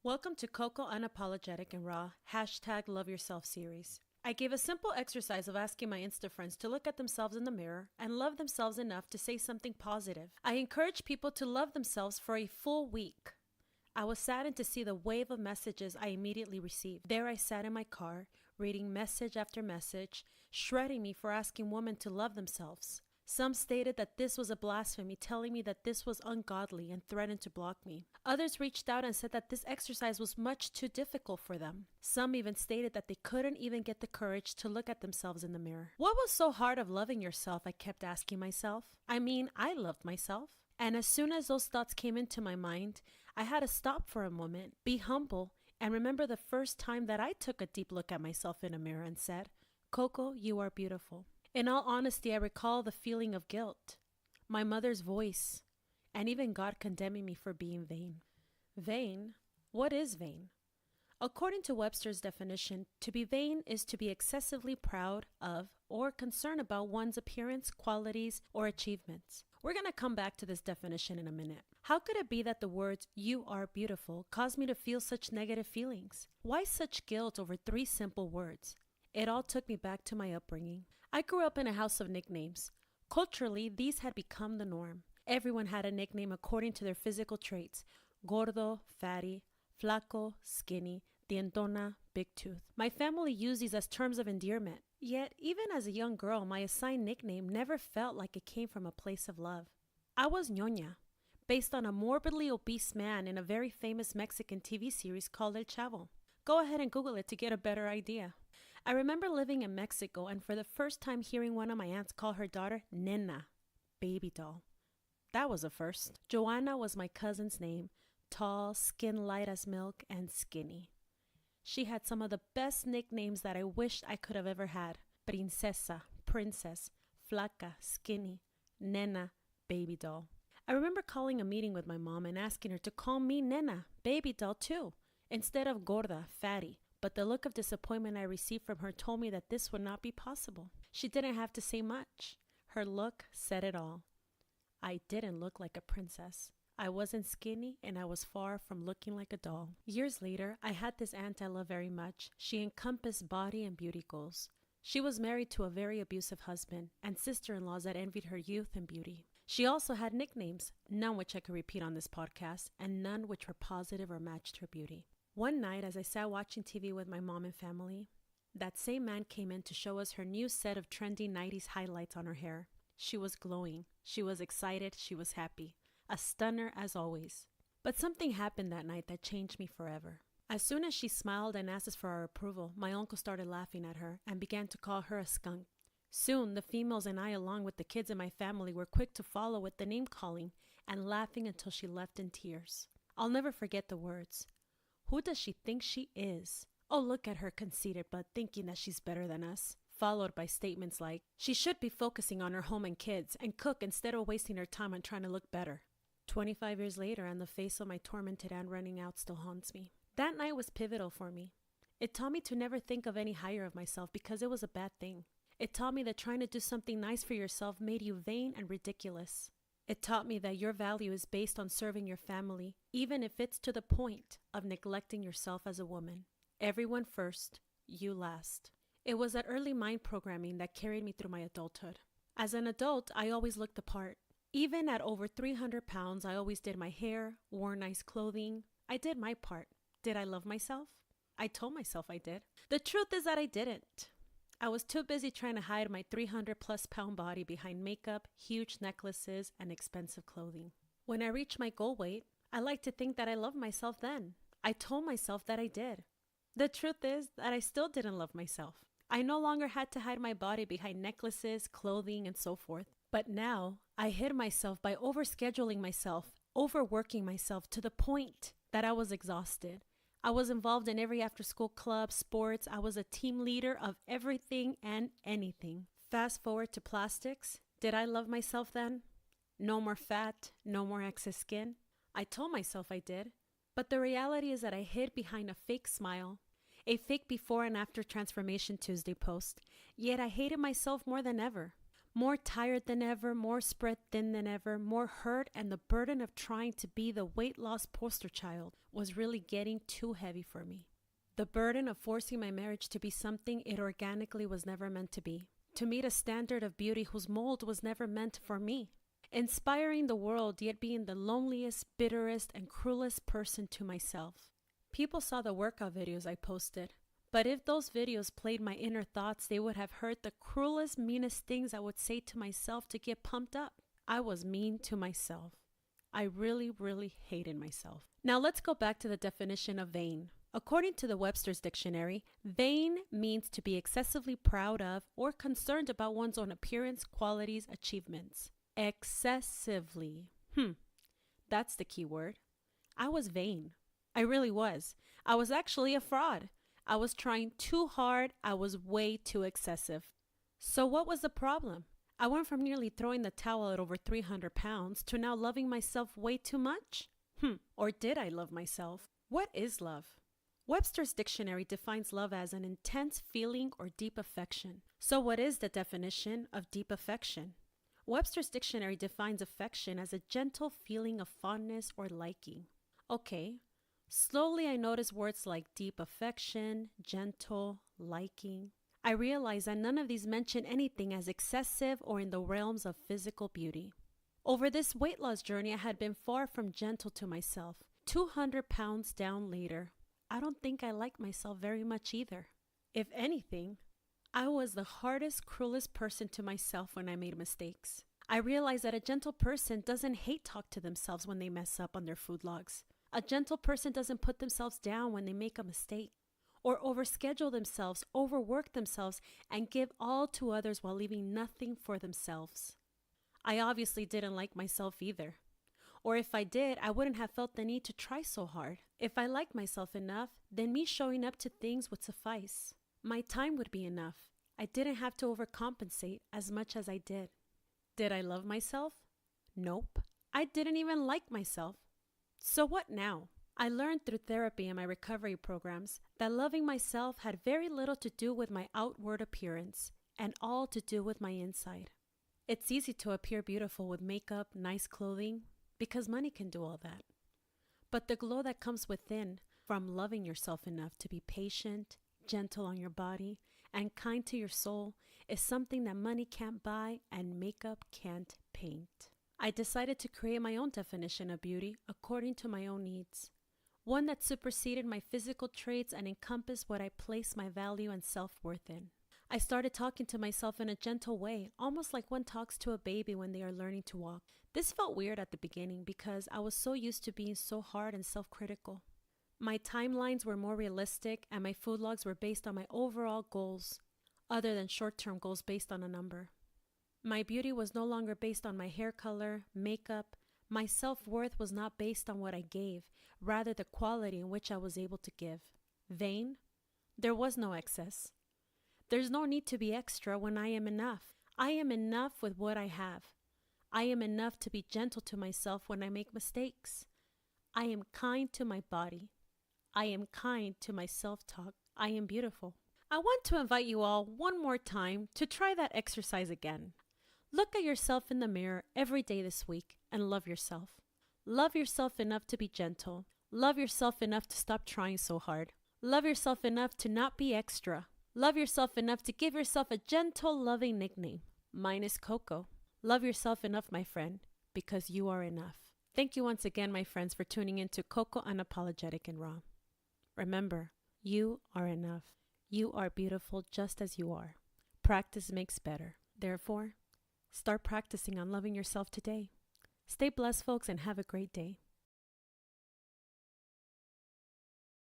Welcome to Coco Unapologetic and Raw #Love Yourself series. I gave a simple exercise of asking my Insta friends to look at themselves in the mirror and love themselves enough to say something positive. I encourage people to love themselves for a full week. I was saddened to see the wave of messages I immediately received. There I sat in my car, reading message after message, shredding me for asking women to love themselves. Some stated that this was a blasphemy, telling me that this was ungodly and threatened to block me. Others reached out and said that this exercise was much too difficult for them. Some even stated that they couldn't even get the courage to look at themselves in the mirror. What was so hard of loving yourself? I kept asking myself. I mean, I loved myself. And as soon as those thoughts came into my mind, I had to stop for a moment, be humble, and remember the first time that I took a deep look at myself in a mirror and said, "Coco, you are beautiful." In all honesty, I recall the feeling of guilt, my mother's voice, and even God condemning me for being vain. Vain? What is vain? According to Webster's definition, to be vain is to be excessively proud of or concerned about one's appearance, qualities, or achievements. We're going to come back to this definition in a minute. How could it be that the words, "you are beautiful," caused me to feel such negative feelings? Why such guilt over 3 simple words? It all took me back to my upbringing. I grew up in a house of nicknames. Culturally, these had become the norm. Everyone had a nickname according to their physical traits: gordo, fatty, flaco, skinny, dientona, big tooth. My family used these as terms of endearment. Yet, even as a young girl, my assigned nickname never felt like it came from a place of love. I was Ñoña, based on a morbidly obese man in a very famous Mexican TV series called El Chavo. Go ahead and Google it to get a better idea. I remember living in Mexico and for the first time hearing one of my aunts call her daughter Nena, baby doll. That was a first. Joanna was my cousin's name, tall, skin light as milk, and skinny. She had some of the best nicknames that I wished I could have ever had. Princesa, princess, flaca, skinny, nena, baby doll. I remember calling a meeting with my mom and asking her to call me Nena, baby doll too, instead of gorda, fatty. But the look of disappointment I received from her told me that this would not be possible. She didn't have to say much. Her look said it all. I didn't look like a princess. I wasn't skinny, and I was far from looking like a doll. Years later, I had this aunt I love very much. She encompassed body and beauty goals. She was married to a very abusive husband and sister-in-laws that envied her youth and beauty. She also had nicknames, none which I could repeat on this podcast, and none which were positive or matched her beauty. One night, as I sat watching TV with my mom and family, that same man came in to show us her new set of trendy 90s highlights on her hair. She was glowing. She was excited. She was happy. A stunner as always. But something happened that night that changed me forever. As soon as she smiled and asked us for our approval, my uncle started laughing at her and began to call her a skunk. Soon, the females and I, along with the kids in my family, were quick to follow with the name calling and laughing until she left in tears. I'll never forget the words. "Who does she think she is? Oh, look at her conceited but thinking that she's better than us." Followed by statements like, "She should be focusing on her home and kids and cook instead of wasting her time on trying to look better." 25 years later, and the face of my tormented aunt running out still haunts me. That night was pivotal for me. It taught me to never think of any higher of myself because it was a bad thing. It taught me that trying to do something nice for yourself made you vain and ridiculous. It taught me that your value is based on serving your family, even if it's to the point of neglecting yourself as a woman. Everyone first, you last. It was that early mind programming that carried me through my adulthood. As an adult, I always looked the part. Even at over 300 pounds, I always did my hair, wore nice clothing. I did my part. Did I love myself? I told myself I did. The truth is that I didn't. I was too busy trying to hide my 300+ pound body behind makeup, huge necklaces, and expensive clothing. When I reached my goal weight, I like to think that I loved myself then. I told myself that I did. The truth is that I still didn't love myself. I no longer had to hide my body behind necklaces, clothing, and so forth. But now, I hid myself by overscheduling myself, overworking myself to the point that I was exhausted. I was involved in every after-school club, sports. I was a team leader of everything and anything. Fast forward to plastics. Did I love myself then? No more fat, no more excess skin. I told myself I did. But the reality is that I hid behind a fake smile, a fake before and after Transformation Tuesday post. Yet I hated myself more than ever. More tired than ever, more spread thin than ever, more hurt, and the burden of trying to be the weight loss poster child was really getting too heavy for me. The burden of forcing my marriage to be something it organically was never meant to be, to meet a standard of beauty whose mold was never meant for me. Inspiring the world, yet being the loneliest, bitterest, and cruelest person to myself. People saw the workout videos I posted, but if those videos played my inner thoughts, they would have heard the cruelest, meanest things I would say to myself to get pumped up. I was mean to myself. I really, really hated myself. Now let's go back to the definition of vain. According to the Webster's Dictionary, vain means to be excessively proud of or concerned about one's own appearance, qualities, achievements. Excessively. That's the key word. I was vain. I really was. I was actually a fraud. I was trying too hard. I was way too excessive. So what was the problem? I went from nearly throwing the towel at over 300 pounds to now loving myself way too much? Or did I love myself? What is love? Webster's Dictionary defines love as an intense feeling or deep affection. So what is the definition of deep affection? Webster's Dictionary defines affection as a gentle feeling of fondness or liking. Okay, slowly I noticed words like deep affection, gentle, liking. I realized that none of these mention anything as excessive or in the realms of physical beauty. Over this weight loss journey, I had been far from gentle to myself. 200 pounds down later, I don't think I like myself very much either. If anything, I was the hardest, cruelest person to myself when I made mistakes. I realized that a gentle person doesn't hate talk to themselves when they mess up on their food logs. A gentle person doesn't put themselves down when they make a mistake, or overschedule themselves, overwork themselves, and give all to others while leaving nothing for themselves. I obviously didn't like myself either. Or if I did, I wouldn't have felt the need to try so hard. If I liked myself enough, then me showing up to things would suffice. My time would be enough. I didn't have to overcompensate as much as I did. Did I love myself? Nope. I didn't even like myself. So what now? I learned through therapy and my recovery programs that loving myself had very little to do with my outward appearance and all to do with my inside. It's easy to appear beautiful with makeup, nice clothing, because money can do all that. But the glow that comes within from loving yourself enough to be patient, gentle on your body, and kind to your soul is something that money can't buy and makeup can't paint. I decided to create my own definition of beauty according to my own needs. One that superseded my physical traits and encompassed what I place my value and self-worth in. I started talking to myself in a gentle way, almost like one talks to a baby when they are learning to walk. This felt weird at the beginning because I was so used to being so hard and self-critical. My timelines were more realistic and my food logs were based on my overall goals, other than short-term goals based on a number. My beauty was no longer based on my hair color, makeup. My self-worth was not based on what I gave, rather the quality in which I was able to give. Vain? There was no excess. There's no need to be extra when I am enough. I am enough with what I have. I am enough to be gentle to myself when I make mistakes. I am kind to my body. I am kind to my self-talk. I am beautiful. I want to invite you all one more time to try that exercise again. Look at yourself in the mirror every day this week and love yourself. Love yourself enough to be gentle. Love yourself enough to stop trying so hard. Love yourself enough to not be extra. Love yourself enough to give yourself a gentle, loving nickname. Mine is Coco. Love yourself enough, my friend, because you are enough. Thank you once again, my friends, for tuning in to Coco Unapologetic and Raw. Remember, you are enough. You are beautiful just as you are. Practice makes better. Therefore, start practicing on loving yourself today. Stay blessed, folks, and have a great day.